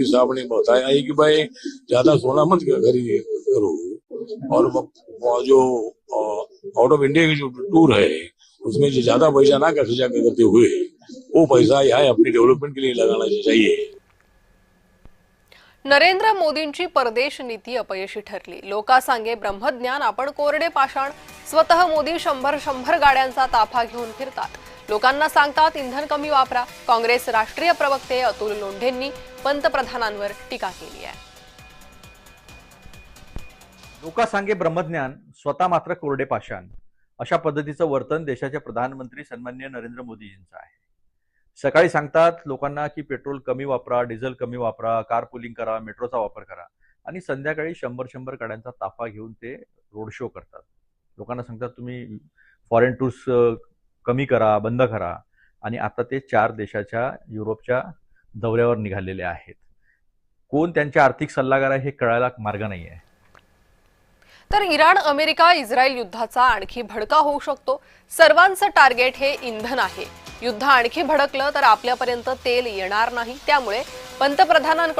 साहब ने बताया है कि भाई ज्यादा सोना मत खरीद करो, और वो जो आउट ऑफ इंडिया की जो टूर है उसमें जो ज्यादा पैसा ना खर्चा करते हुए वो पैसा यहाँ अपनी डेव्हलपमेंट के लिए लगाना चाहिए। नरेंद्र मोदींची परदेश नीती अपयशी ठरली। लोकासांगे ब्रह्मज्ञान, आपण कोरडे पाषाण। स्वतः मोदी 100 गाड्यांचा ताफा घेऊन फिरतात। लोकांना सांगतात इंधन कमी वापरा। काँग्रेस राष्ट्रीय प्रवक्ते अतुल लोंढेंनी पंतप्रधानांवर टीका केली आहे। लोकासांगे ब्रह्मज्ञान, स्वतः मात्र कोरडे पाषाण, अशा पद्धतीचं वर्तन देशाचे प्रधानमंत्री सन्माननीय नरेंद्र मोदी यांचं आहे। सकाळी सांगतात लोकांना की पेट्रोल कमी वापरा, डिझेल कमी वापरा, कार पुलिंग करा, मेट्रोचा वापर करा, आणि संध्याकाळी 100 गाड्यांचा ताफा घेऊन ते रोड शो करतात। लोकांना सांगतात तुम्ही फॉरेन टूर्स कमी करा, बंद करा, आणि आता ते 4 देशाच्या युरोपच्या दौऱ्यावर निघालेले आहेत। कोण त्यांचे आर्थिक सल्लागार आहे हे कळायला मार्ग नाही आहे। तर इराण अमेरिका इस्रायल युद्धाचा आणखी भडका होऊ शकतो। सर्वांचं टार्गेट हे इंधन आहे। युद्ध आणखी भडकलं तर आपल्यापर्यंत तेल येणार नाही। त्यामुळे पंतप्रधानांकडून